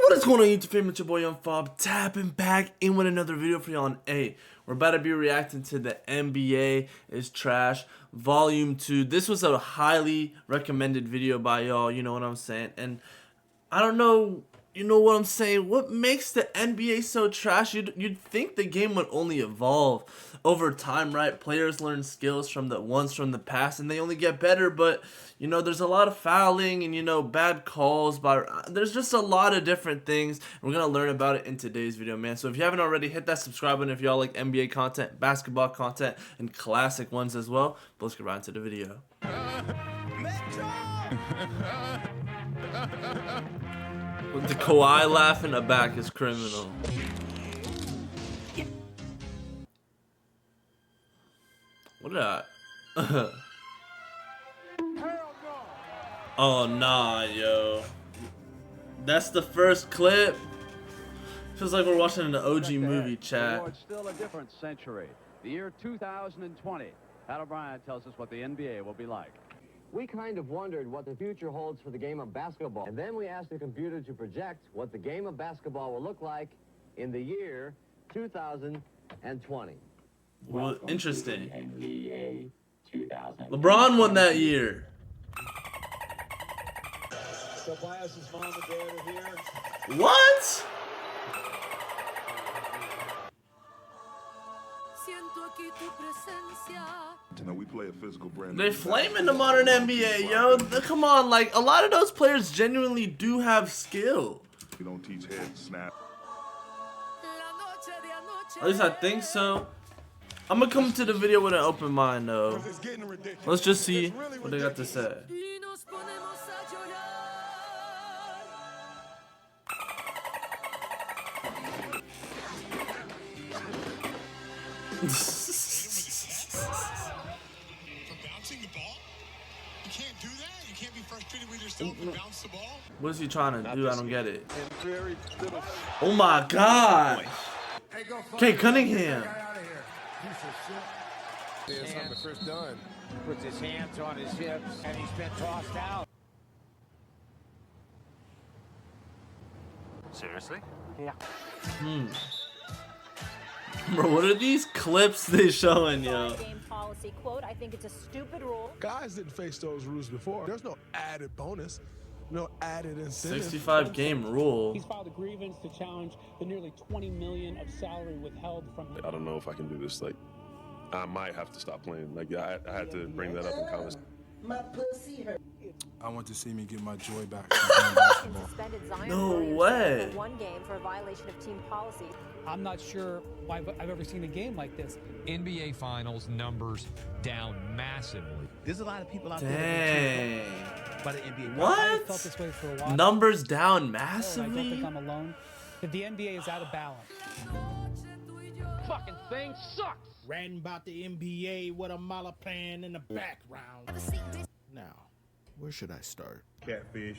What is going on YouTube fam? It's your boy YUNGFAB tapping back in with another video for y'all. And hey, we're about to be reacting to the NBA is Trash Volume 2. This was a highly recommended video by y'all, you know what I'm saying? And I don't know, you know what I'm saying? What makes the NBA so trash? You'd think the game would only evolve over time, right? Players learn skills from the ones from the past and they only get better, but you know, there's a lot of fouling and, you know, bad calls there's just a lot of different things. We're gonna learn about it in today's video, man. So if you haven't already, hit that subscribe button if y'all like NBA content, basketball content, and classic ones as well. But let's get right into the video. With the Kawhi laugh in the back is criminal. What is that? Oh nah, yo. That's the first clip. Feels like we're watching an OG movie, chat. It's still a different century. The year 2020. Pat O'Brien tells us what the NBA will be like. We kind of wondered what the future holds for the game of basketball. And then we asked the computer to project what the game of basketball will look like in the year 2020. Well, interesting. LeBron won that year. Tobias's mom and dad are here. What? You know, we play a physical brand. They flaming the modern NBA, yo. Come on, like a lot of those players genuinely do have skill. We don't teach head snap. At least I think so. I'm gonna come to the video with an open mind though. Let's just see what they got to say. What is he trying to do? I don't get it. Oh my God. Okay, Cunningham. Puts his hands on his hips and he's been tossed out. Seriously? Yeah. Bro, what are these clips they showing, yo? Game policy quote, I think it's a stupid rule. Guys didn't face those rules before. There's no added bonus, no added incentive. 65 game rule. He's filed a grievance to challenge the nearly $20 million of salary withheld from him. I don't know if I can do this. Like, I might have to stop playing. Like, I had to bring that up in conversation. My pussy hurt. I want to see me get my joy back. No way. One game for a violation of team policy. I'm not sure I've ever seen a game like this. NBA Finals numbers down massively. There's a lot of people out there. Dang. By the NBA. What? I felt this way for a while. Numbers down I don't massively? think I'm alone. That the NBA is out of balance. Fucking thing sucks. Ranting about the NBA with a mala playing in the background. Now, where should I start? Catfish,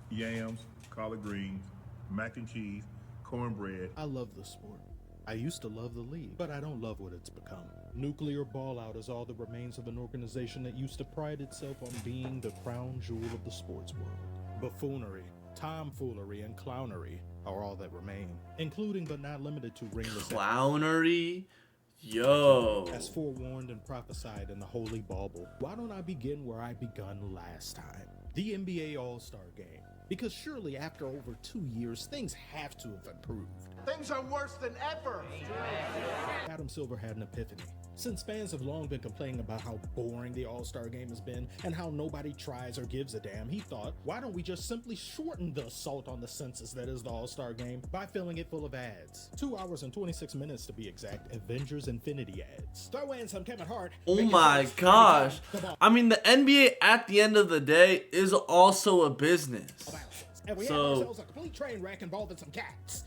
yams, collard greens, mac and cheese, cornbread. I love the sport. I used to love the league, but I don't love what it's become. Nuclear Ballout is all that remains of an organization that used to pride itself on being the crown jewel of the sports world. Buffoonery, tomfoolery, and clownery are all that remain, including but not limited to ringless Clownery? Yo. as forewarned and prophesied in the Holy Bible. Why don't I begin where I begun last time? The NBA All-Star Game. Because surely after over 2 years, things have to have improved. Things are worse than ever. Adam Silver had an epiphany. Since fans have long been complaining about how boring the All-Star Game has been and how nobody tries or gives a damn, he thought, why don't we just simply shorten the assault on the census that is the All-Star Game by filling it full of ads? 2 hours and 26 minutes to be exact, Avengers Infinity ads. Throw in some Kevin Hart. Oh my gosh. I mean, the NBA at the end of the day is also a business. And we have ourselves a complete train wreck involving some cats.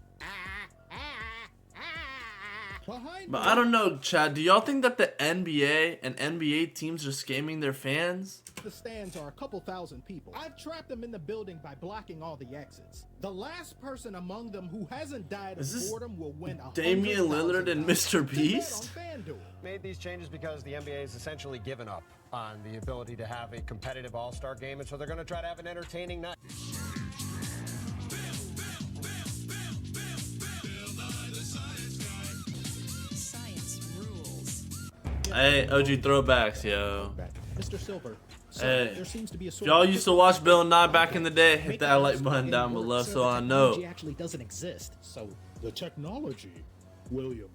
But I don't know, Chad. Do y'all think that the NBA and NBA teams are scamming their fans? The stands are a couple thousand people. I've trapped them in the building by blocking all the exits. The last person among them who hasn't died of boredom will win Damian Lillard and Mr. Beast? Made these changes because the NBA has essentially given up on the ability to have a competitive all-star game, and so they're going to try to have an entertaining night. Hey, OG throwbacks, yo. Mr. Silver. Hey, there seems to be a if y'all used to watch Bill and Nye back in the day, hit that like button down below so I know. Actually doesn't exist. So the technology, William.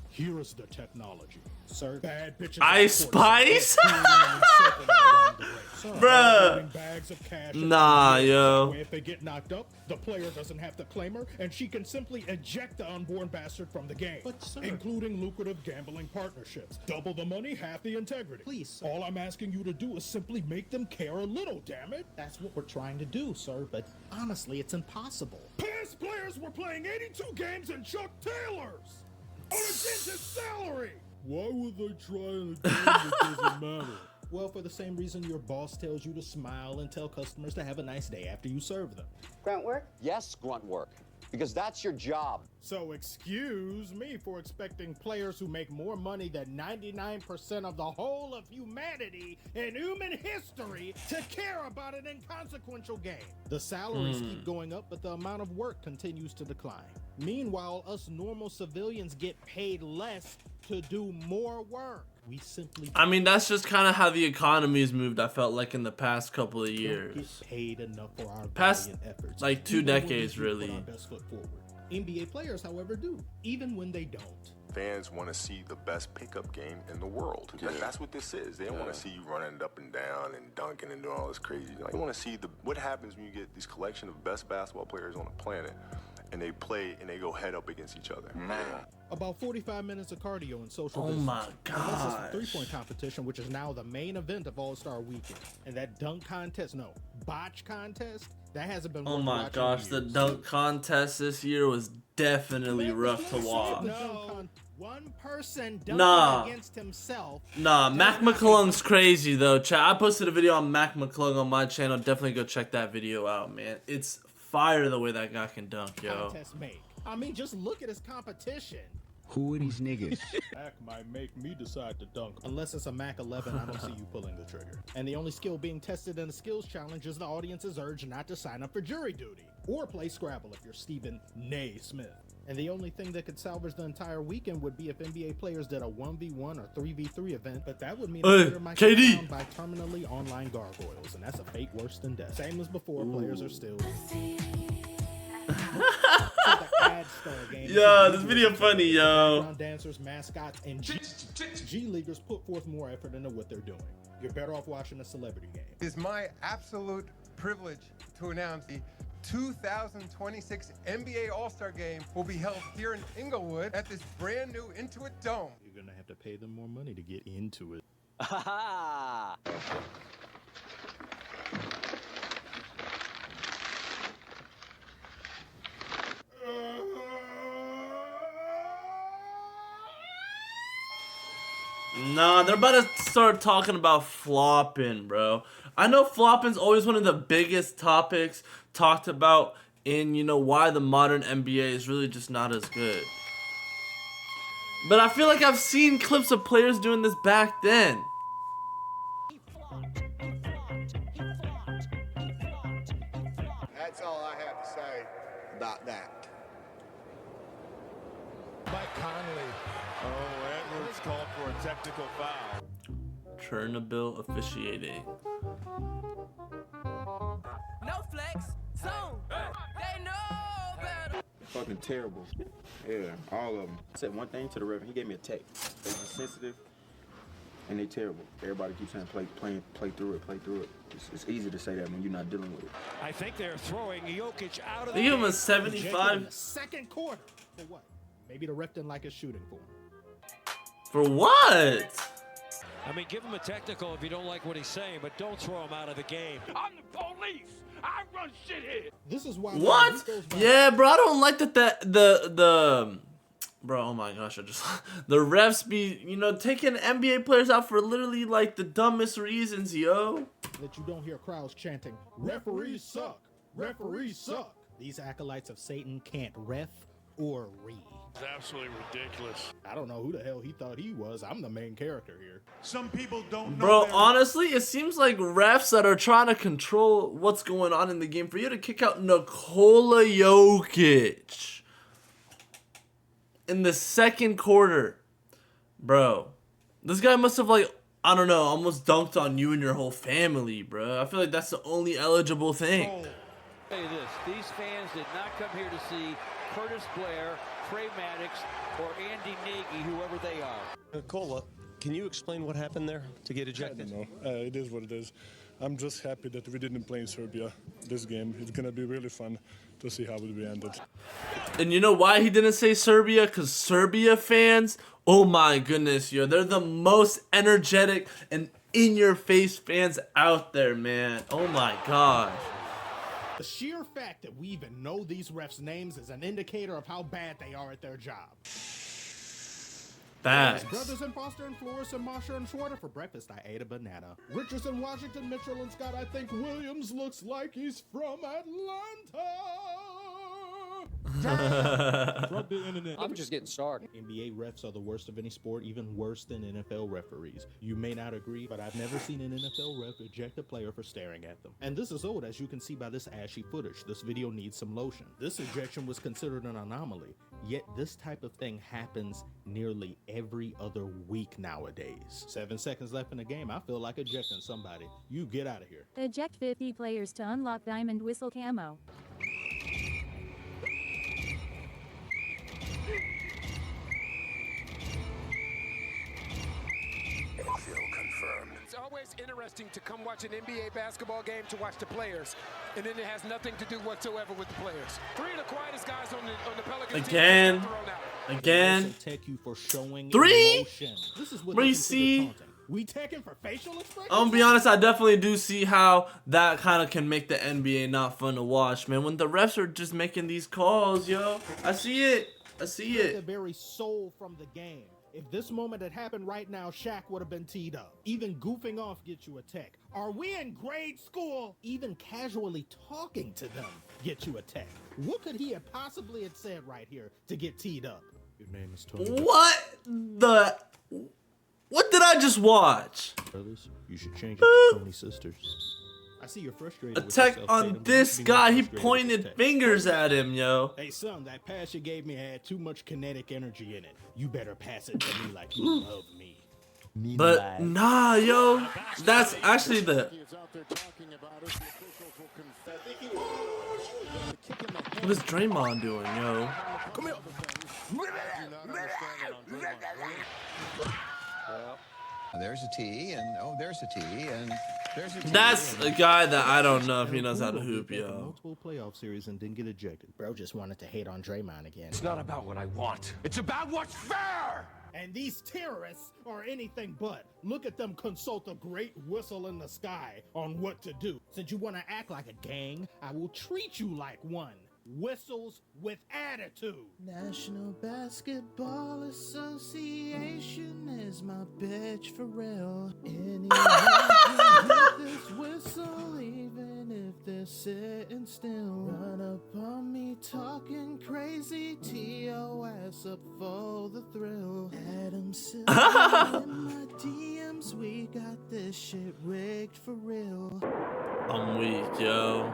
Here is the technology, sir. Bad bitches. Ice Spice? Bruh. Bags of cash nah, yo. If they get knocked up, the player doesn't have to claim her, and she can simply eject the unborn bastard from the game. But, sir, including lucrative gambling partnerships. Double the money, half the integrity. Please, sir. All I'm asking you to do is simply make them care a little, damn it. That's what we're trying to do, sir, but honestly, it's impossible. Past players were playing 82 games in Chuck Taylor's on a dentist's salary. Why would they try in a game that doesn't matter? Well, for the same reason your boss tells you to smile and tell customers to have a nice day after you serve them. Grunt work? Yes, grunt work. Because that's your job. So excuse me for expecting players who make more money than 99% of the whole of humanity in human history to care about an inconsequential game. The salaries keep going up, but the amount of work continues to decline. Meanwhile, us normal civilians get paid less to do more work. We simply I mean, that's just kind of how the economy's moved, I felt like, in the past couple of years. Get paid enough for our Past, efforts. like, 2 decades, really. Our best foot forward. NBA players, however, do, even when they don't. Fans want to see the best pickup game in the world. That's what this is. They don't want to see you running up and down and dunking and doing all this crazy. They want to see what happens when you get these collection of best basketball players on the planet, and they play and they go head up against each other. About 45 minutes of cardio and social Oh distance. my Unless it's gosh. the three-point competition, which is now the main event of All-Star Weekend. And that dunk contest, no, botch contest, that hasn't been Oh worth my watching gosh, in the years. dunk contest this year was definitely rough to watch. No, one person dunking Nah. against himself. Nah, Mac McClung's crazy though. Chat, I posted a video on Mac McClung on my channel. Definitely go check that video out, man. It's fire the way that guy can dunk, yo. Contest make. I mean, just look at his competition. Who are these niggas? Mac might make me decide to dunk. Unless it's a Mac 11, I don't see you pulling the trigger. And the only skill being tested in the skills challenge is the audience's urge not to sign up for jury duty. Or play Scrabble if you're Stephen Naismith. And the only thing that could salvage the entire weekend would be if NBA players did a 1v1 or 3v3 event, but that would mean a player might get KD. found by terminally online gargoyles, and that's a fate worse than death. Same as before, players are still... Yo, this video funny, yo. Dancers, mascots, and G-Leaguers put forth more effort into what they're doing. You're better off watching a celebrity game. It is my absolute privilege to announce the 2026 NBA All-Star Game will be held here in Inglewood at this brand new Intuit Dome. You're gonna have to pay them more money to get into it. Nah, they're about to start talking about flopping, bro. I know flopping's always one of the biggest topics talked about in, you know, why the modern NBA is really just not as good. But I feel like I've seen clips of players doing this back then. That's all I have to say about that. Mike Conley. Oh, Edwards called for a technical foul. Chernobyl officiating. No flex, zone. They know better. Fucking terrible. Yeah, all of them. I said one thing to the ref. He gave me a text. They were sensitive, and they terrible. Everybody keeps saying play through it. It's easy to say that when you're not dealing with it. I think they're throwing Jokic out of They the give him a game. 75. In the second quarter. For what? Maybe the ref didn't like his shooting for him. For what? I mean, give him a technical if you don't like what he's saying, but don't throw him out of the game. I'm the police. I run shit here. This is why. What? Yeah, bro, I don't like that the bro, oh my gosh, the refs be, you know, taking NBA players out for literally like the dumbest reasons, yo. That you don't hear crowds chanting, "Referees suck. Referees suck." These acolytes of Satan can't ref or read. It's absolutely ridiculous. I don't know who the hell he thought he was. I'm the main character here. Some people don't know. Bro, honestly, it seems like refs that are trying to control what's going on in the game, for you to kick out Nikola Jokic in the second quarter, bro, This guy must have, like, I don't know, almost dunked on you and your whole family, bro. I feel like that's the only eligible thing. Say this, these fans did not come here to see Curtis Blair, Trey Maddox, or Andy Nagy, whoever they are. Cola, can you explain what happened there to get ejected? I don't know. It is what it is. I'm just happy that we didn't play in Serbia this game. It's going to be really fun to see how it will be ended. And you know why he didn't say Serbia? Because Serbia fans, oh my goodness, yo, they're the most energetic and in-your-face fans out there, man. Oh my gosh. The sheer fact that we even know these refs' names is an indicator of how bad they are at their job. Facts. Brothers in Foster and Flores and Marsha and Schwarter for breakfast. I ate a banana. Richardson, Washington, Mitchell, and Scott. I think Williams looks like he's from Atlanta. I'm just getting started. NBA refs are the worst of any sport, even worse than NFL referees. You may not agree, but I've never seen an NFL ref eject a player for staring at them. And this is old, as you can see by this ashy footage. This video needs some lotion. This ejection was considered an anomaly, yet this type of thing happens nearly every other week nowadays. 7 seconds left in the game. I feel like ejecting somebody. You get out of here. Eject 50 players to unlock Diamond Whistle camo. It's always interesting to come watch an NBA basketball game to watch the players, and then it has nothing to do whatsoever with the players. 3 of the quietest guys on the Pelicans again, team again. Tech you for showing 3. Emotion. This is what Where they you consider see? taunting. We taking for facial expressions? I'm gonna be honest, I definitely do see how that kind of can make the NBA not fun to watch, man. When the refs are just making these calls, yo, I see it. I see it. The very soul from the game. If this moment had happened right now, Shaq would have been teed up. Even goofing off gets you a tech. Are we in grade school? Even casually talking to them gets you a tech. What could he have possibly had said right here to get teed up? Your name is Tony. What did I just watch? Brothers, you should change it to Tony Sisters. I see you're frustrated. Attack on this guy. He pointed fingers at him, yo. Hey, son, that pass you gave me had too much kinetic energy in it. You better pass it to me like you love me. But nah, yo, that's actually the. What is Draymond doing, yo? Come here. There's a T, and oh, there's a T, and there's a T. That's a guy that I don't know if he knows how to hoop, yo. Multiple playoff series and didn't get ejected. Bro just wanted to hate on Draymond again. It's not about what I want. It's about what's fair. And these terrorists are anything but. Look at them consult a great whistle in the sky on what to do. Since you want to act like a gang, I will treat you like one. Whistles with attitude. National Basketball Association is my bitch for real. Anyone can hit this whistle even if they're sitting still. Run up on me talking crazy, TOS up for the thrill. Adam Silver in my DMs, we got this shit rigged for real. I'm weak, yo.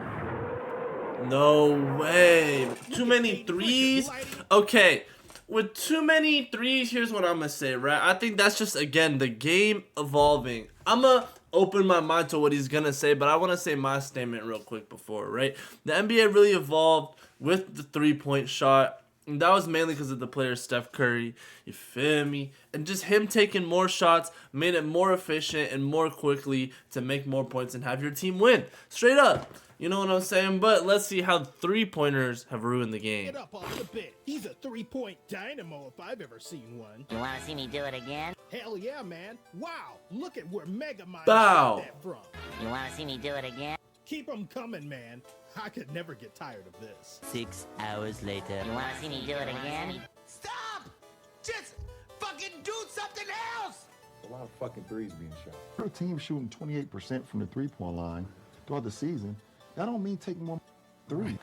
No way. Too many threes? Okay. With too many threes, here's what I'm going to say, right? I think that's just, again, the game evolving. I'm going to open my mind to what he's going to say, but I want to say my statement real quick before, right? The NBA really evolved with the three-point shot. And that was mainly because of the player Steph Curry, you feel me? And just him taking more shots made it more efficient and more quickly to make more points and have your team win. Straight up. You know what I'm saying? But let's see how three-pointers have ruined the game. Get up off the bit. He's a three-point dynamo if I've ever seen one. You want to see me do it again? Hell yeah, man. Wow, look at where Megamind got that from. You want to see me do it again? Keep them coming, man. I could never get tired of this. 6 hours later. You want to see me do it again? Stop! Just fucking do something else! A lot of fucking threes being shot. Your team shooting 28% from the three-point line throughout the season. That don't mean taking more three.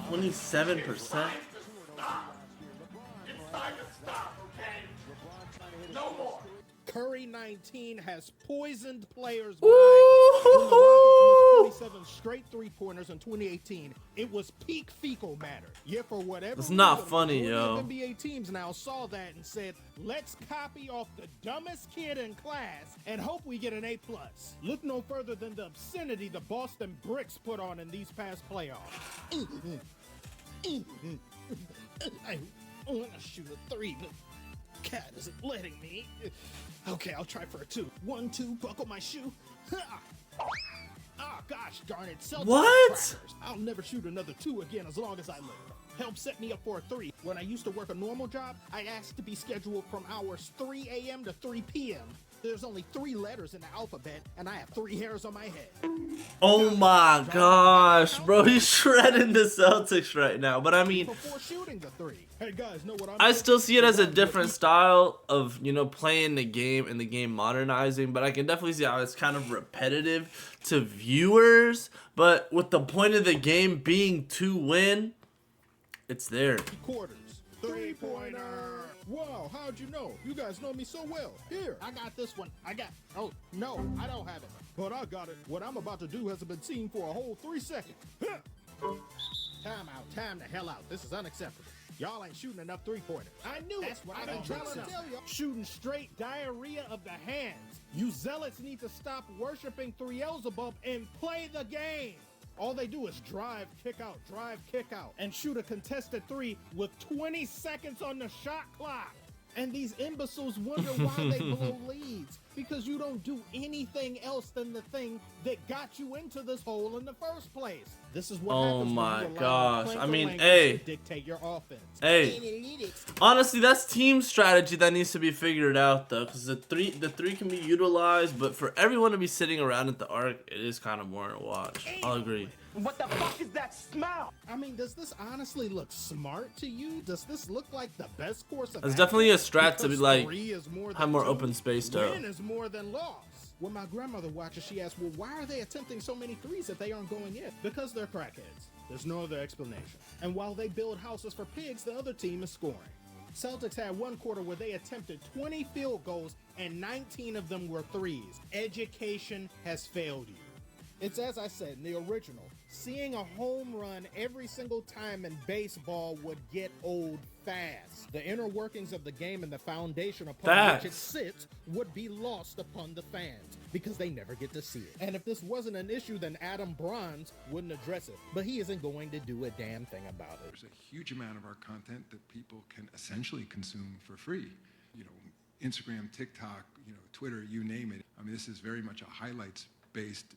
27%? No more. Curry 19 has poisoned players' minds. When the Rockets missed 27 straight three-pointers in 2018, it was peak fecal matter. Yet for whatever It's not reason, funny, the yo. NBA teams now saw that and said, let's copy off the dumbest kid in class and hope we get an A+. Look no further than the obscenity the Boston Bricks put on in these past playoffs. I want to shoot a three, but Cat isn't letting me. Okay, I'll try for a 2. 1, 2, buckle my shoe. Ah, gosh darn it. What? Crackers. I'll never shoot another 2 again as long as I live. Help set me up for a 3. When I used to work a normal job, I asked to be scheduled from hours 3 a.m. to 3 p.m. There's only 3 letters in the alphabet, and I have 3 hairs on my head. Oh my gosh, bro, he's shredding the Celtics right now. But I mean, Before shooting the 3. Hey guys, know what I'm I still see it as a different style of, you know, playing the game and the game modernizing. But I can definitely see how it's kind of repetitive to viewers. But with the point of the game being to win, it's there. Quarters. 3-pointer. Wow, how'd you know? You guys know me so well. Here, I got this one. Oh, no, I don't have it. But I got it. What I'm about to do hasn't been seen for a whole 3 seconds. Time out. Time the hell out. This is unacceptable. Y'all ain't shooting enough 3-pointers. I knew it. That's what I've been trying to tell you. Shooting straight diarrhea of the hands. You zealots need to stop worshiping 3-Elzebub and play the game. All they do is drive, kick out, and shoot a contested 3 with 20 seconds on the shot clock. And these imbeciles wonder why they blow leads. Because you don't do anything else than the thing that got you into this hole in the first place. This is what happens when you allow gosh. I mean, to hey. dictate your offense. Hey. Honestly, that's team strategy that needs to be figured out, though. Because the three can be utilized. But for everyone to be sitting around at the arc, it is kind of boring to watch. I'll agree. What the fuck is that smell? I mean, does this honestly look smart to you? Does this look like the best course of It's definitely a strat to be because like, 3 is more have than more 2? open space, though. Win is more than loss. When my grandmother watches, she asks, well, why are they attempting so many 3s if they aren't going in? Because they're crackheads. There's no other explanation. And while they build houses for pigs, the other team is scoring. Celtics had one quarter where they attempted 20 field goals and 19 of them were 3s. Education has failed you. It's as I said in the original, seeing a home run every single time in baseball would get old fast. The inner workings of the game and the foundation upon which it sits would be lost upon the fans because they never get to see it. And if this wasn't an issue, then Adam Bronze wouldn't address it. But he isn't going to do a damn thing about it. There's a huge amount of our content that people can essentially consume for free. You know, Instagram, TikTok, you know, Twitter, you name it. I mean, this is very much a highlights-based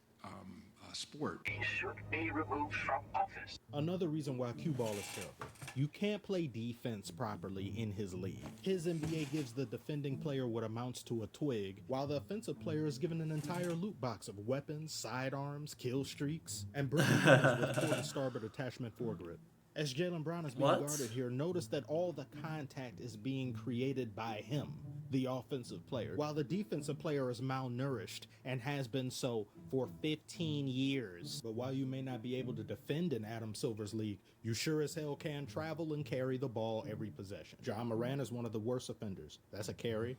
sport. He should be removed from office. Another reason why cue ball is terrible. You can't play defense properly in his league. His NBA gives the defending player what amounts to a twig, while the offensive player is given an entire loot box of weapons, sidearms, kill streaks, and with quarter starboard attachment foregrip. As Jaylen Brown is being guarded here, notice that all the contact is being created by him, the offensive player, while the defensive player is malnourished and has been so for 15 years. But while you may not be able to defend in Adam Silver's league, you sure as hell can travel and carry the ball every possession. John Moran is one of the worst offenders. That's a carry.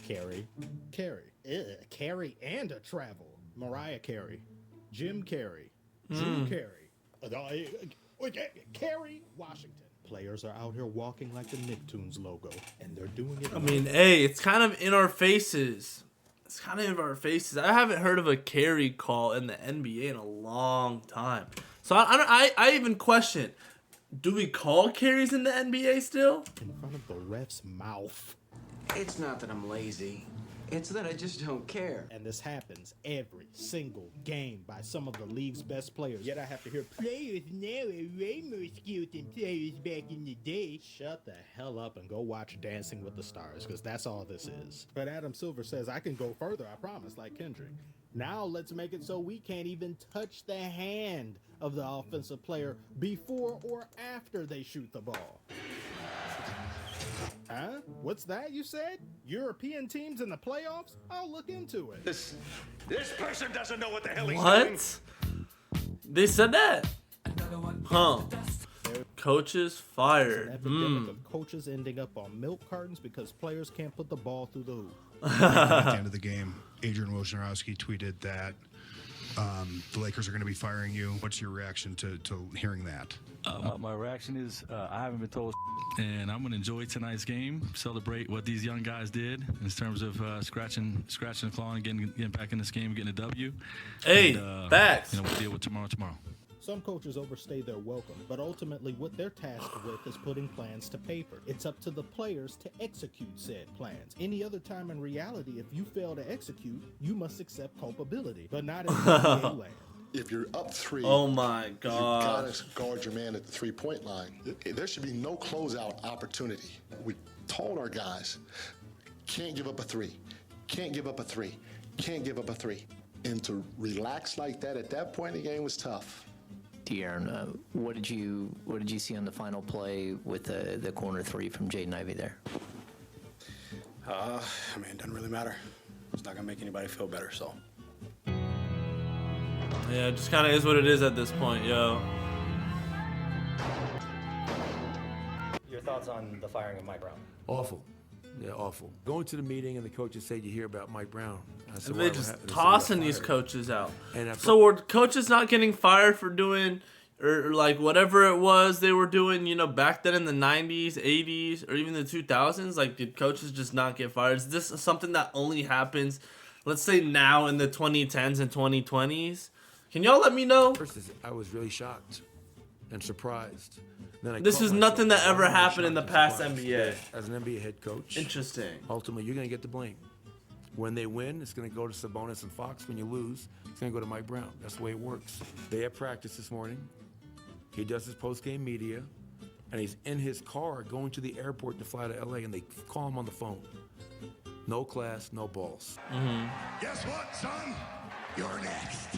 Carry. Carry and a travel. Mariah Carey. Jim Carey. Drew Carey. Kerry Washington. Players are out here walking like the Nicktoons logo, and they're doing it. I mean, hey, it's kind of in our faces. It's kind of in our faces. I haven't heard of a carry call in the NBA in a long time. So I even question, do we call carries in the NBA still? In front of the ref's mouth. It's not that I'm lazy. It's that I just don't care. And this happens every single game by some of the league's best players. Yet I have to hear players now are way more skilled than players back in the day. Shut the hell up and go watch Dancing with the Stars, because that's all this is. But Adam Silver says I can go further, I promise, like Kendrick. Now let's make it so we can't even touch the hand of the offensive player before or after they shoot the ball. Huh? What's that you said? European teams in the playoffs? I'll look into it. This person doesn't know what the hell he's doing. What? They said that? Huh. Coaches fired. Epidemic of coaches ending up on milk cartons because players can't put the ball through the hoop. At the end of the game, Adrian Wojnarowski tweeted that the Lakers are going to be firing you. What's your reaction to hearing that? My reaction is I haven't been told, and I'm going to enjoy tonight's game, celebrate what these young guys did in terms of scratching the claw and getting back in this game, getting a W. Hey, facts. We'll deal with tomorrow. Some coaches overstay their welcome, but ultimately what they're tasked with is putting plans to paper. It's up to the players to execute said plans. Any other time in reality, if you fail to execute, you must accept culpability, but not in NBA land. If you're up 3, oh my God, you gotta guard your man at the 3-point line. There should be no closeout opportunity. We told our guys, can't give up a 3, can't give up a 3, can't give up a 3. And to relax like that at that point in the game was tough. De'Aaron, what did you see on the final play with the corner 3 from Jaden Ivey there? I mean, it doesn't really matter. It's not gonna make anybody feel better, so. Yeah, it just kind of is what it is at this point, yo. Your thoughts on the firing of Mike Brown? Awful. Yeah, awful. Going to the meeting and the coaches say you hear about Mike Brown. And they just tossing these coaches out. And so were coaches not getting fired for doing, or like whatever it was they were doing, you know, back then in the 90s, 80s, or even the 2000s? Like, did coaches just not get fired? Is this something that only happens, let's say now in the 2010s and 2020s? Can y'all let me know? First, I was really shocked and surprised. Then this is nothing that ever happened in the past NBA. As an NBA head coach, interesting. Ultimately, you're going to get the blame. When they win, it's going to go to Sabonis and Fox. When you lose, it's going to go to Mike Brown. That's the way it works. They have practice this morning. He does his post-game media, and he's in his car going to the airport to fly to LA, and they call him on the phone. No class, no balls. Guess what, son? You're next.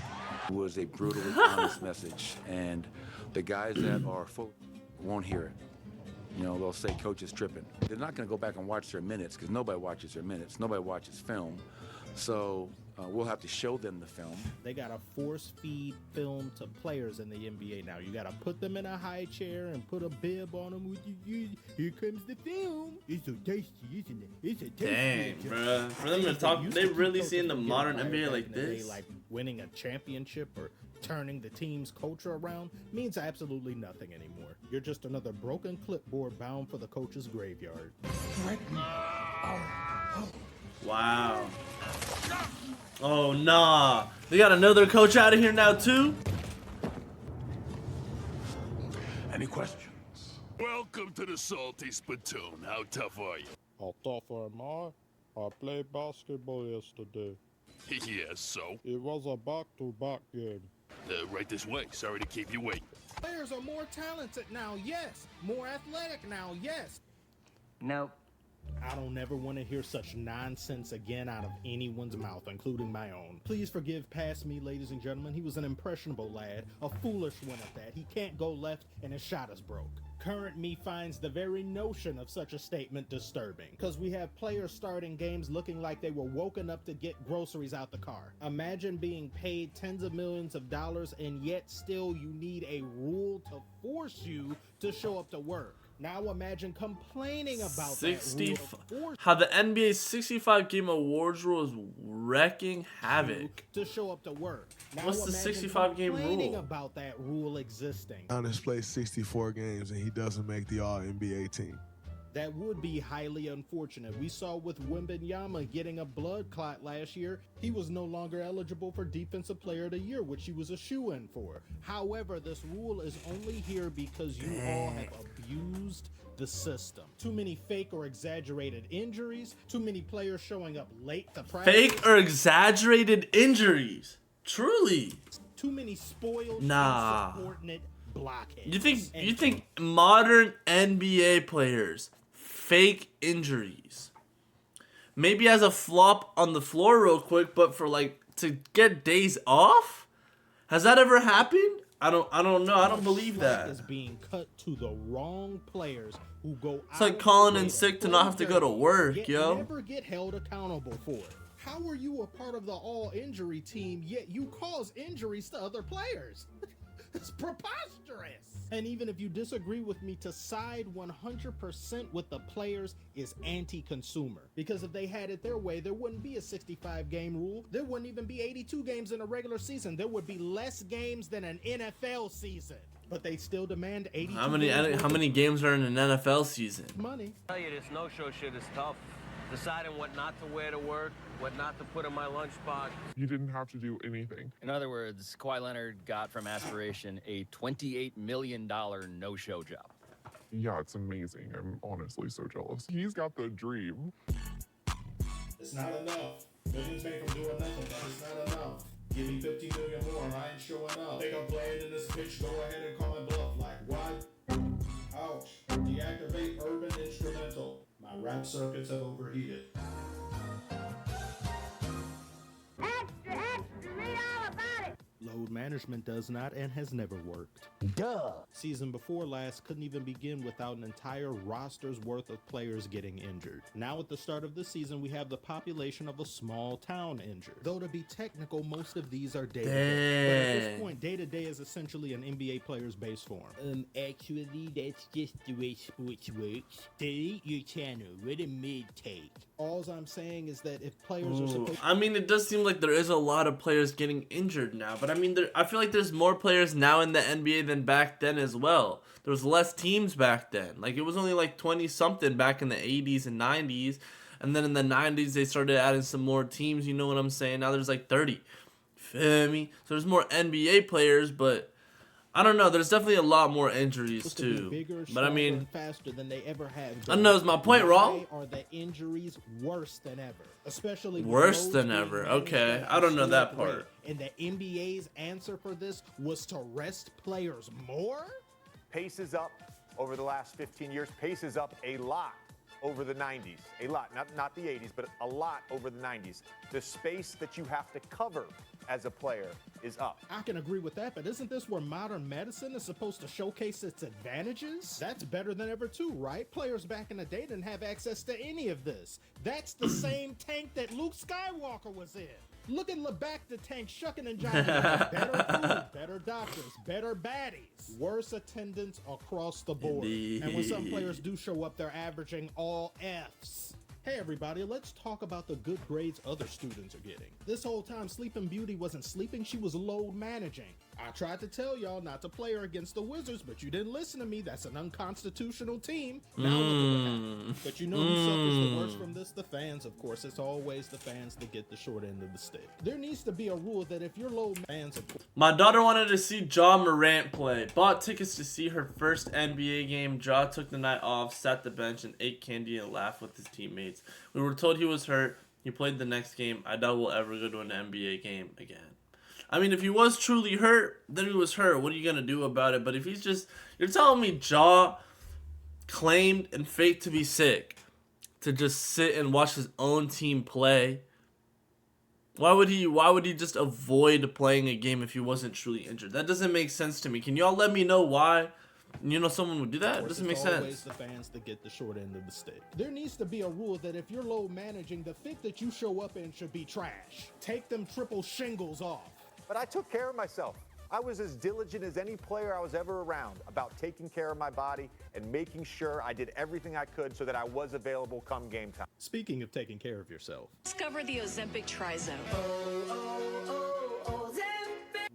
It was a brutally honest message, and the guys that are full won't hear it. You know, they'll say coach is tripping. They're not going to go back and watch their minutes because nobody watches their minutes. Nobody watches film. So we'll have to show them the film. They got to force feed film to players in the NBA now. You got to put them in a high chair and put a bib on them. Here comes the film. It's so tasty, isn't it? It's a tasty. Dang, bro. For them to talk, they really seeing the modern NBA like this? Like winning a championship or turning the team's culture around means absolutely nothing anymore. You're just another broken clipboard bound for the coach's graveyard. Wow. Oh, nah. They got another coach out of here now, too? Any questions? Welcome to the Salty Spittoon. How tough are you? How tough am I? I played basketball yesterday. Yeah, so? It was a back-to-back game. Right this way. Sorry to keep you waiting. Players are more talented now, yes. More athletic now, yes. Nope. I don't ever want to hear such nonsense again out of anyone's mouth, including my own. Please forgive past me, ladies and gentlemen. He was an impressionable lad, a foolish one at that. He can't go left and his shot is broke. Current me finds the very notion of such a statement disturbing, because we have players starting games looking like they were woken up to get groceries out the car. Imagine being paid tens of millions of dollars and yet still you need a rule to force you to show up to work. Now imagine complaining about that rule. How the NBA's 65 game awards rule is wrecking havoc. To show up to work. Now what's the 65 game rule? rule? About that rule existing. Giannis plays 64 games and he doesn't make the All-NBA team. That would be highly unfortunate. We saw with Wembanyama getting a blood clot last year. He was no longer eligible for Defensive Player of the Year, which he was a shoo-in for. However, this rule is only here because you all have abused the system. Too many fake or exaggerated injuries. Too many players showing up late to practice. Fake or exaggerated injuries. Truly. Too many spoiled, insubordinate blockheads. You think modern NBA players fake injuries? Maybe as a flop on the floor real quick, but for like to get days off? Has that ever happened? I don't know. I don't believe that. Is being cut to the wrong players who go. It's like calling in sick to not have to go to work, yo. Never get held accountable for it. How are you a part of the all-injury team, yet you cause injuries to other players? It's preposterous. And even if you disagree with me, to side 100% with the players is anti-consumer. Because if they had it their way, there wouldn't be a 65-game rule. There wouldn't even be 82 games in a regular season. There would be less games than an NFL season. But they still demand 82 How many games are in an NFL season? Money. I tell you, this no-show shit is tough. Deciding what not to wear to work, what not to put in my lunchbox. You didn't have to do anything. In other words, Kawhi Leonard got from aspiration a $28 million no-show job. Yeah, it's amazing. I'm honestly so jealous. He's got the dream. It's not enough. Millions made from doing nothing, but it's not enough. Give me 50 million more and I ain't showing up. Think I'm playing in this bitch, go ahead and call my bluff. Like what? Ouch. Deactivate urban instrumental. My rap circuits have overheated. Extra, extra, read all about it. Load management does not and has never worked. Duh. Season before last couldn't even begin without an entire roster's worth of players getting injured. Now at the start of the season, we have the population of a small town injured. Though to be technical, most of these are day-to-day. But at this point, day-to-day is essentially an NBA player's base form. Actually, that's just the way sports works. Delete your channel. What a mid-take. All I'm saying is that if players are supposed I mean, it does seem like there is a lot of players getting injured now, but I mean, I feel like there's more players now in the NBA than back then as well. There was less teams back then. Like, it was only like 20-something back in the 80s and 90s, and then in the 90s, they started adding some more teams, you know what I'm saying? Now there's like 30. Feel me? So there's more NBA players, but I don't know. There's definitely a lot more injuries too. Bigger, but I mean, faster than they ever have. I don't know. Is my point wrong? Are the injuries worse than ever? Especially worse than ever. Okay, I don't know that part. And the NBA's answer for this was to rest players more. Pace is up over the last 15 years. Pace is up a lot over the 90s. A lot, not the 80s, but a lot over the 90s. The space that you have to cover as a player is up. I can agree with that, but isn't this where modern medicine is supposed to showcase its advantages? That's better than ever too, right? Players back in the day didn't have access to any of this. That's the same tank that Luke Skywalker was in. Look at LeBac the Tank shucking and jiving. Better food, better doctors, better baddies, worse attendance across the board. Indeed. And when some players do show up, they're averaging all Fs. Hey everybody, let's talk about the good grades other students are getting. This whole time Sleeping Beauty wasn't sleeping, she was load managing. I tried to tell y'all not to play her against the Wizards, but you didn't listen to me. That's an unconstitutional team. Now look at what happened. But you know who suffers the worst from this? The fans, of course. It's always the fans that get the short end of the stick. There needs to be a rule that if you're low fans, of course. My daughter wanted to see Ja Morant play. Bought tickets to see her first NBA game. Ja took the night off, sat the bench, and ate candy and laughed with his teammates. We were told he was hurt. He played the next game. I doubt we'll ever go to an NBA game again. I mean, if he was truly hurt, then he was hurt. What are you going to do about it? But if he's just... You're telling me Ja claimed and faked to be sick to just sit and watch his own team play? Why would he just avoid playing a game if he wasn't truly injured? That doesn't make sense to me. Can y'all let me know why? You know someone would do that? It doesn't make sense. Always the fans that get the short end of the stick. There needs to be a rule that if you're low managing, the fit that you show up in should be trash. Take them triple shingles off. But I took care of myself. I was as diligent as any player I was ever around about taking care of my body and making sure I did everything I could so that I was available come game time. Speaking of taking care of yourself. Discover the Ozempic Trizone.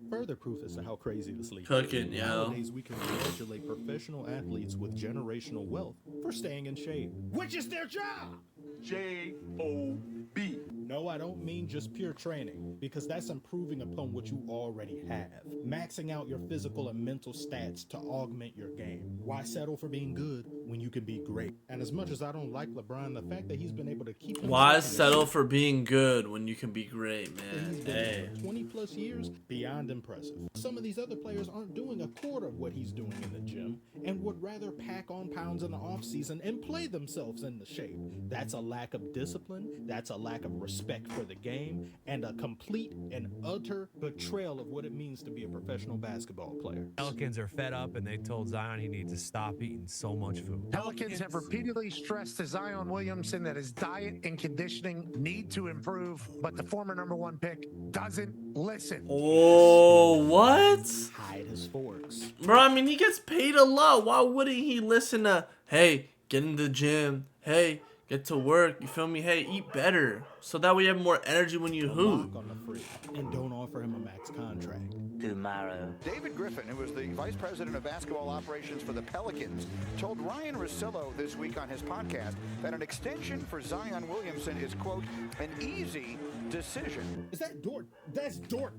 Further proof as to how crazy this league Cooking, is. yo. Nowadays, we congratulate professional athletes with generational wealth for staying in shape. Which is their job! J-O-B. No, I don't mean just pure training, because that's improving upon what you already have. Maxing out your physical and mental stats to augment your game. Why settle for being good when you can be great? And as much as I don't like LeBron, the fact that he's been able to keep... Why settle for being good when you can be great, man? Hey. 20 plus years, beyond impressive. Some of these other players aren't doing a quarter of what he's doing in the gym and would rather pack on pounds in the off season and play themselves into shape. That's a lack of discipline. That's a lack of respect. respect for the game, and a complete and utter betrayal of what it means to be a professional basketball player. Pelicans are fed up, and they told Zion he needs to stop eating so much food. Pelicans have repeatedly stressed to Zion Williamson that his diet and conditioning need to improve, but the former #1 pick doesn't listen. Oh, what? Hide his forks. Bro, I mean, he gets paid a lot. Why wouldn't he listen to, hey, get in the gym. Hey, get to work. You feel me? Hey, eat better. So that way you have more energy when you hoop. On the free, and don't offer him a max contract. Tomorrow. David Griffin, who was the vice president of basketball operations for the Pelicans, told Ryan Russillo this week on his podcast that an extension for Zion Williamson is, quote, an easy decision. Is that Dort? That's Dort.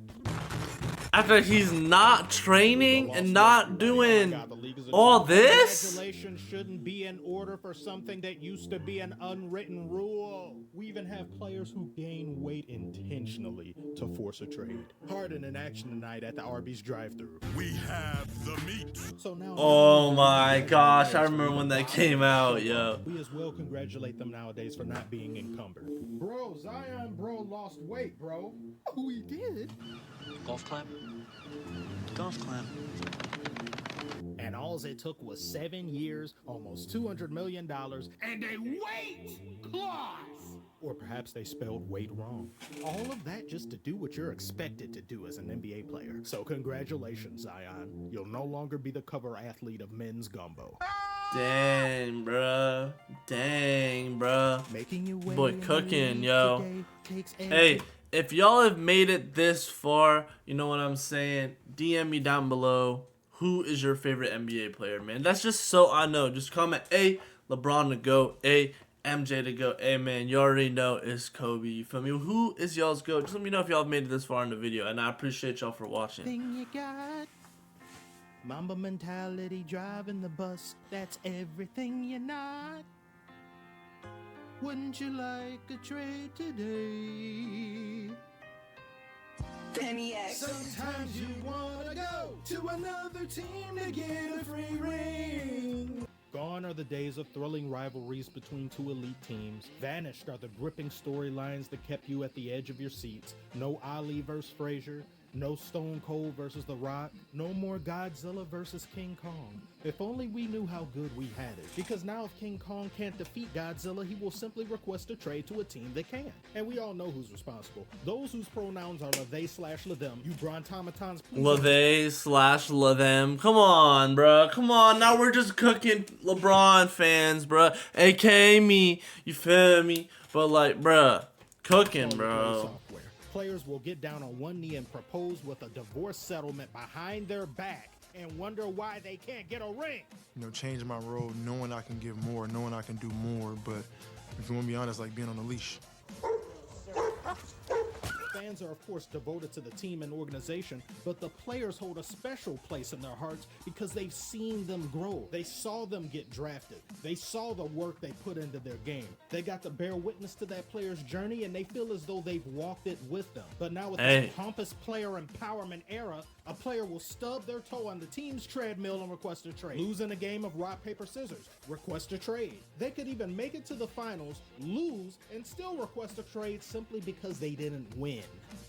After he's not training and not doing all this? Congratulations shouldn't be in order for something that used to be an unwritten rule. We even have players who gain weight intentionally to force a trade. Harden in action tonight at the Arby's drive-thru. We have the meat. So now, oh my gosh, I remember when that came out, yo. We as well congratulate them nowadays for not being encumbered. Bro, Zion, bro, lost weight, bro. Oh, he did. Golf clap? Golf clap. And all it took was 7 years, almost $200 million, and a weight clause. Or perhaps they spelled weight wrong. All of that just to do what you're expected to do as an NBA player. So congratulations, Zion. You'll no longer be the cover athlete of Men's Gumbo. Dang, bruh. Dang, bruh. Making you boy cooking, yo. Hey, if y'all have made it this far, you know what I'm saying? DM me down below. Who is your favorite NBA player, man? That's just so I know. Just comment A, LeBron to go, A, MJ to go. Hey, man, you already know it's Kobe. You feel me? Who is y'all's go? Just let me know if y'all have made it this far in the video, and I appreciate y'all for watching. Thing you got. Mamba mentality driving the bus. That's everything you're not. Wouldn't you like a trade today? Penny X. Sometimes you wanna go to another team to get a free ring. Gone are the days of thrilling rivalries between two elite teams. Vanished are the gripping storylines that kept you at the edge of your seats. No Ali versus Frazier. No Stone Cold versus The Rock. No more Godzilla versus King Kong. If only we knew how good we had it. Because now if King Kong can't defeat Godzilla, he will simply request a trade to a team that can. And we all know who's responsible. Those whose pronouns are LaVey/LaThem. You Brontomatons, please. LaVey/LaThem. Come on, bruh. Come on. Now we're just cooking LeBron fans, bruh. AKA me. You feel me? But like, bruh. Cooking, bro. Players will get down on one knee and propose with a divorce settlement behind their back and wonder why they can't get a ring. You know, changing my role, knowing I can give more, knowing I can do more, but if you want to be honest, like being on a leash. Fans are, of course, devoted to the team and organization, but the players hold a special place in their hearts because they've seen them grow. They saw them get drafted. They saw the work they put into their game. They got to bear witness to that player's journey, and they feel as though they've walked it with them. But now with this pompous player empowerment era, a player will stub their toe on the team's treadmill and request a trade. Lose in a game of rock, paper, scissors, request a trade. They could even make it to the finals, lose, and still request a trade simply because they didn't win.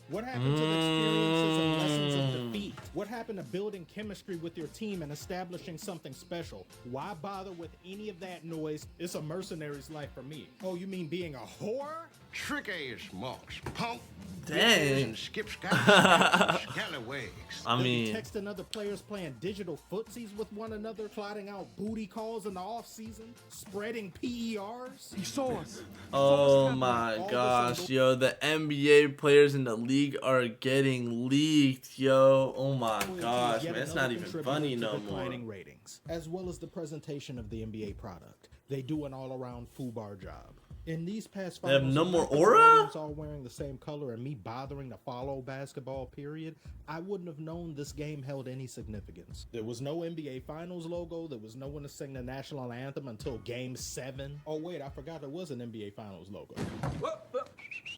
What happened to the experiences and lessons of defeat? What happened to building chemistry with your team and establishing something special? Why bother with any of that noise? It's a mercenary's life for me. Oh, you mean being a whore? Trick ass marks, punk. Dang. Skip scallywags. I mean, texting other players playing digital footsies with one another, plotting out booty calls in the off season, spreading PERs. He saw us. Oh my gosh, yo, the NBA players in the league are getting leaked, yo. Oh my gosh, man, it's not even funny no more. Ratings, as well as the presentation of the NBA product. They do an all-around FUBAR job. In these past they have finals, no more aura? all wearing the same color and me bothering to follow basketball, period, I wouldn't have known this game held any significance. There was no NBA Finals logo. There was no one to sing the national anthem until Game 7. Oh, wait, I forgot there was an NBA Finals logo.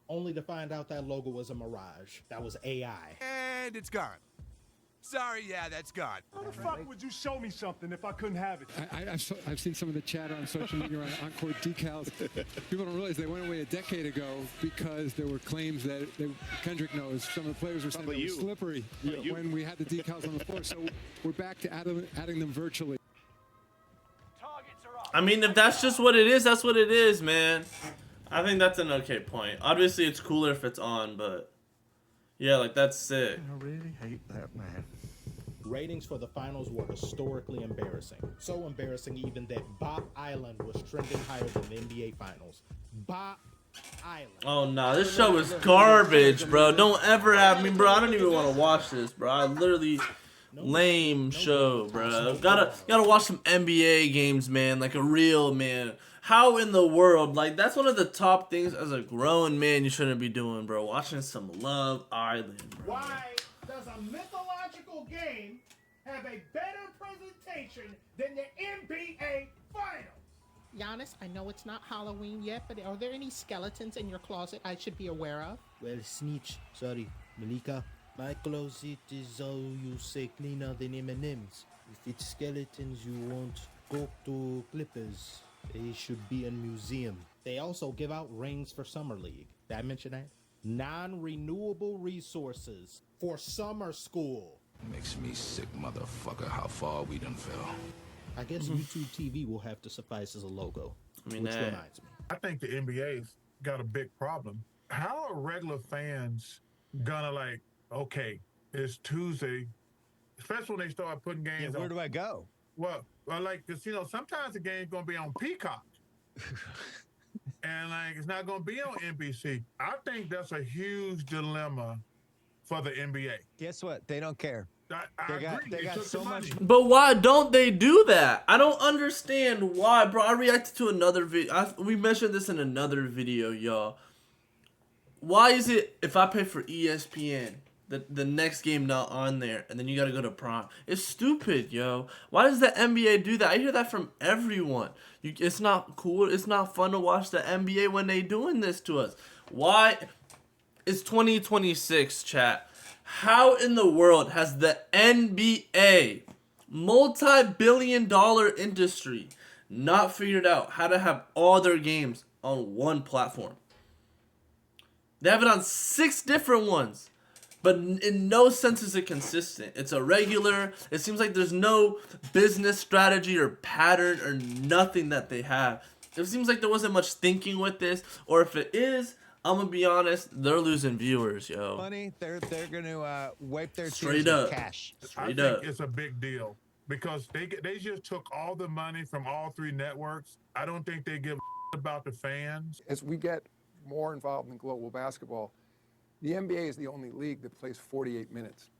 Only to find out that logo was a mirage. That was AI. And it's gone. Sorry, yeah, that's gone. How the fuck would you show me something if I couldn't have it? I've seen some of the chatter on social media around Encore decals. People don't realize they went away a decade ago because there were claims that Kendrick knows some of the players were saying it was slippery when we had the decals on the floor. So we're back to adding them virtually. I mean, if that's just what it is, that's what it is, man. I think that's an okay point. Obviously, it's cooler if it's on, but yeah, like that's sick. I really hate that, man. Ratings for the finals were historically embarrassing. So embarrassing even that Bop Island was trending higher than the NBA Finals. Bop Island. Oh nah, this show is garbage, bro. Don't ever have me, bro. I don't even want to watch this, bro. I literally lame show, bro. Gotta watch some NBA games, man. Like a real man. How in the world? Like that's one of the top things as a grown man you shouldn't be doing, bro. Watching some Love Island, bro. Why does a mythological game have a better presentation than the NBA Finals? Giannis, I know it's not Halloween yet, but are there any skeletons in your closet I should be aware of? Well, Sneech, sorry, Malika. My closet is all you say cleaner than M&M's. If it's skeletons you want, go to Clippers. They should be in museum. They also give out rings for Summer League. Did I mention that? Non-renewable resources for summer school. Makes me sick, motherfucker, how far we done fell. I guess YouTube TV will have to suffice as a logo. Which reminds me. I think the NBA's got a big problem. How are regular fans gonna like, okay, it's Tuesday, especially when they start putting games on. Where do I go? Well, like, cause you know, sometimes the game's gonna be on Peacock. And like, it's not gonna be on NBC. I think that's a huge dilemma for the NBA. Guess what? They don't care. They got so much. But why don't they do that? I don't understand why, bro. I reacted to another video. We mentioned this in another video, y'all. Why is it if I pay for ESPN, the next game not on there, and then you gotta go to Prime? It's stupid, yo. Why does the NBA do that? I hear that from everyone. It's not cool. It's not fun to watch the NBA when they doing this to us. Why? It's 2026, chat. How in the world has the NBA, multi-billion-dollar industry, not figured out how to have all their games on one platform? They have it on 6 different ones, but in no sense is it consistent. It's irregular. It seems like there's no business strategy or pattern or nothing that they have. It seems like there wasn't much thinking with this, or if it is, I'm gonna be honest, they're losing viewers, yo. Money, they're gonna wipe their Straight tears up with cash. I think it's a big deal because they just took all the money from all 3 networks. I don't think they give a about the fans. As we get more involved in global basketball, the NBA is the only league that plays 48 minutes.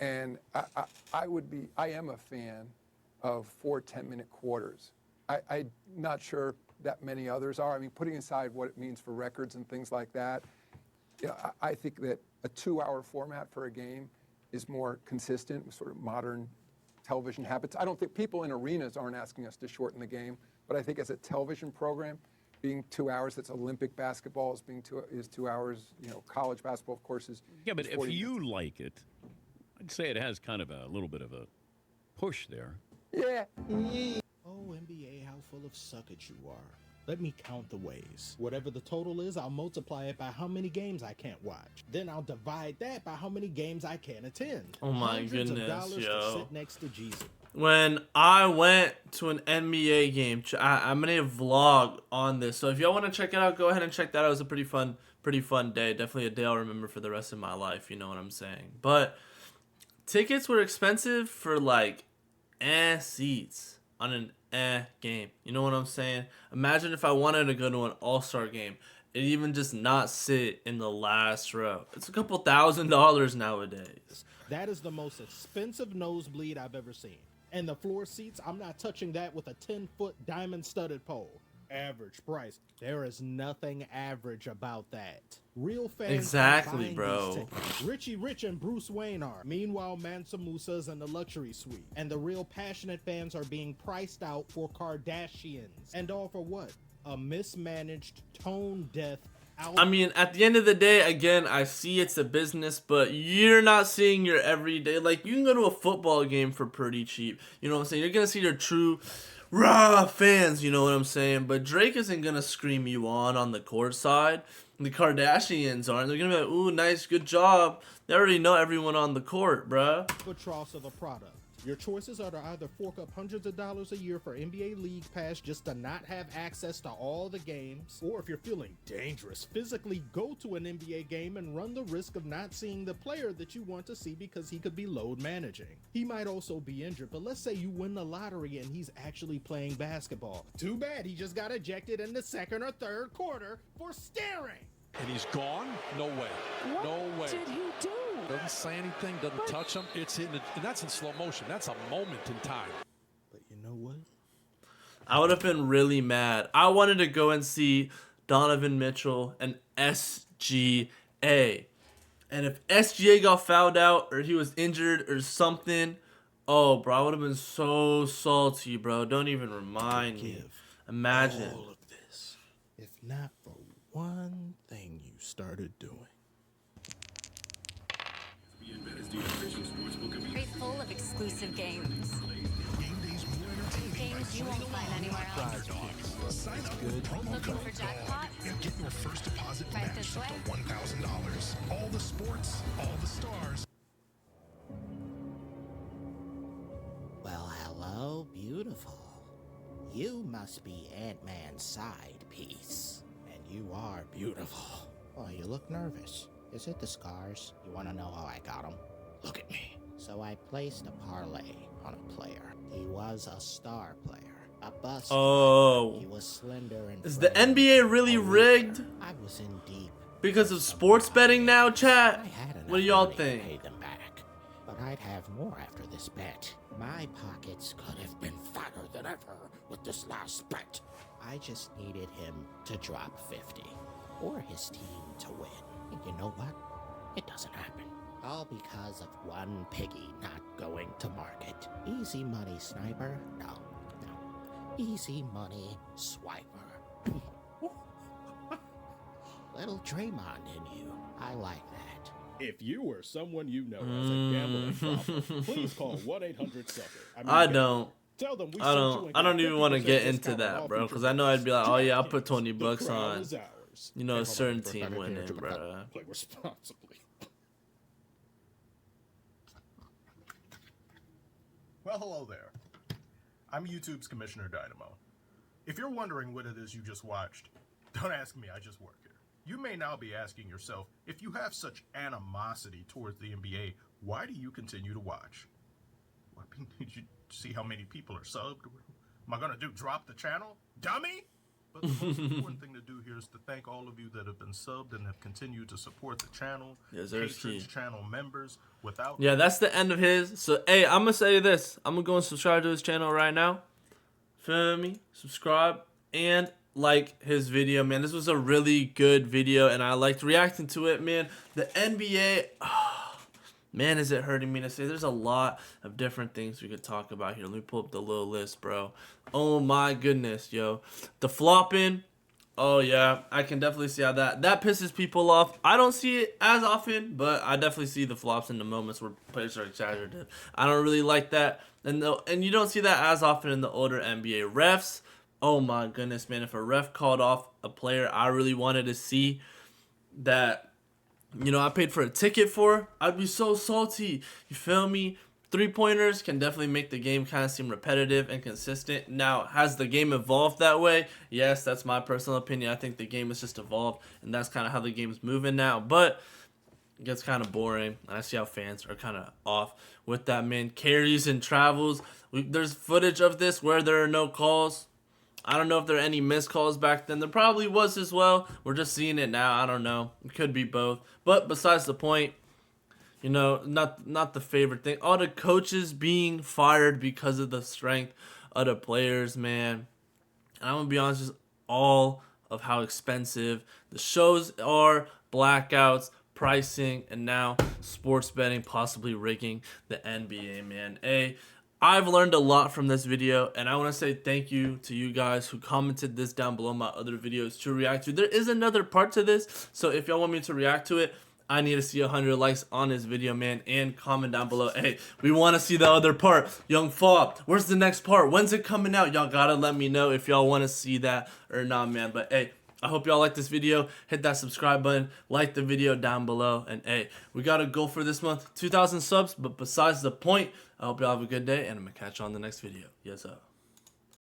And I am a fan of 4 10-minute quarters. I'm not sure that many others are. I mean, putting aside what it means for records and things like that, you know, I think that a 2-hour format for a game is more consistent with sort of modern television habits. I don't think people in arenas aren't asking us to shorten the game, but I think as a television program, being 2 hours, that's Olympic basketball is 2 hours. You know, college basketball, of course, is but is if 40 you minutes. like it, I'd say it has kind of a little bit of a push there. Yeah. Oh, NBA, how full of suckage you are. Let me count the ways. Whatever the total is, I'll multiply it by how many games I can't watch. Then I'll divide that by how many games I can't attend. Oh my Hundreds goodness, of dollars yo. to sit next to Jesus. When I went to an NBA game, I'm gonna vlog on this. So if y'all want to check it out, go ahead and check that out. It was a pretty fun day. Definitely a day I'll remember for the rest of my life. You know what I'm saying? But tickets were expensive for like seats on an game. You know what I'm saying? Imagine if I wanted to go to an all-star game. It even just not sit in the last row. It's a couple $1,000s nowadays. That is the most expensive nosebleed I've ever seen. And the floor seats, I'm not touching that with a 10-foot diamond-studded pole. Average price. There is nothing average about that. Real fans Exactly, are buying bro. these tickets. Richie Rich and Bruce Wayne are. Meanwhile, Mansa Musa's in the luxury suite. And the real passionate fans are being priced out for Kardashians. And all for what? A mismanaged, tone-deaf I mean, at the end of the day, again, I see it's a business, but you're not seeing your everyday. Like, you can go to a football game for pretty cheap. You know what I'm saying? You're going to see your true raw fans, you know what I'm saying? But Drake isn't going to scream you on the court side. The Kardashians aren't. They're going to be like, ooh, nice, good job. They already know everyone on the court, bruh. Albatross of a product. Your choices are to either fork up hundreds of dollars a year for NBA League Pass just to not have access to all the games, or if you're feeling dangerous, physically go to an NBA game and run the risk of not seeing the player that you want to see because he could be load managing. He might also be injured, but let's say you win the lottery and he's actually playing basketball. Too bad he just got ejected in the second or third quarter for staring. And he's gone? No way. What no way. did he do? Doesn't say anything, doesn't touch him. It's in the, and that's in slow motion. That's a moment in time. But you know what? I would have been really mad. I wanted to go and see Donovan Mitchell and SGA. And if SGA got fouled out or he was injured or something, oh, bro, I would have been so salty, bro. Don't even remind me. Imagine. All of this, if not for one thing you started doing. Very full of exclusive games. Games you won't find anywhere else. Looking for jackpots? And get your first deposit Right matched this up way? to $1,000. All the sports, all the stars. Well, hello, beautiful. You must be Ant-Man's side piece. And you are beautiful. Oh, you look nervous. Is it the scars? You want to know how I got them? Look at me. So I placed a parlay on a player. He was a star player. A bust. Oh. He was slender and Is the frail. NBA really rigged? I was in deep. Because of sports betting now, chat? What do y'all Pay think? them back. But I'd have more after this bet. My pockets could have been fatter than ever with this last bet. I just needed him to drop 50. Or his team to win. And you know what? It doesn't happen. All because of one piggy not going to market. Easy money, sniper. No. Easy money, swiper. Little Draymond in you. I like that. If you or someone you know has a gambling problem, please call 1-800-SUCKER. I don't. Tell them we I sent you don't. and I don't get even want to 50% get into discount on that, all bro. future Because I know I'd be like, oh yeah, I'll DraftKings. put 20 The bucks crown on. is ours. You know, a And hold certain on, team back winning, here to bro. Play responsibly. Well, hello there. I'm YouTube's Commissioner Dynamo. If you're wondering what it is you just watched, don't ask me, I just work here. You may now be asking yourself, if you have such animosity towards the NBA, why do you continue to watch? I mean, did you see how many people are subbed? Am I going to do drop the channel? Dummy? But the most important thing to do here is to thank all of you that have been subbed and have continued to support the channel. Yes, there's patrons, key. channel members. Without Yeah, that's the end of his. So, hey, I'm going to say this. I'm going to go and subscribe to his channel right now. Feel me? Subscribe and like his video, man. This was a really good video, and I liked reacting to it, man. The NBA, man, is it hurting me to say. There's a lot of different things we could talk about here. Let me pull up the little list, bro. Oh, my goodness, yo. The flopping. Oh, yeah. I can definitely see how that pisses people off. I don't see it as often, but I definitely see the flops in the moments where players are exaggerated. I don't really like that. And you don't see that as often in the older NBA refs. Oh, my goodness, man. If a ref called off a player I really wanted to see that, you know, I paid for a ticket for, I'd be so salty. You feel me? 3-pointers can definitely make the game kind of seem repetitive and consistent. Now, has the game evolved that way? Yes, that's my personal opinion. I think the game has just evolved, and that's kind of how the game's moving now. But it gets kind of boring, and I see how fans are kind of off with that, man. Carries and travels. There's footage of this where there are no calls. I don't know if there are any missed calls back then. There probably was as well. We're just seeing it now. I don't know. It could be both. But besides the point, you know, not the favorite thing. All the coaches being fired because of the strength of the players, man. And I'm going to be honest, just all of how expensive the shows are, blackouts, pricing, and now sports betting, possibly rigging the NBA, man. I've learned a lot from this video, and I want to say thank you to you guys who commented this down below my other videos to react to. There is another part to this, so if y'all want me to react to it, I need to see 100 likes on this video, man, and comment down below. Hey, we want to see the other part. Young Fab, where's the next part? When's it coming out? Y'all gotta let me know if y'all want to see that or not, man. But hey, I hope y'all like this video. Hit that subscribe button, like the video down below, and hey, we got a goal for this month, 2,000 subs. But besides the point, I hope y'all have a good day, and I'm gonna catch you on the next video. Yes, sir.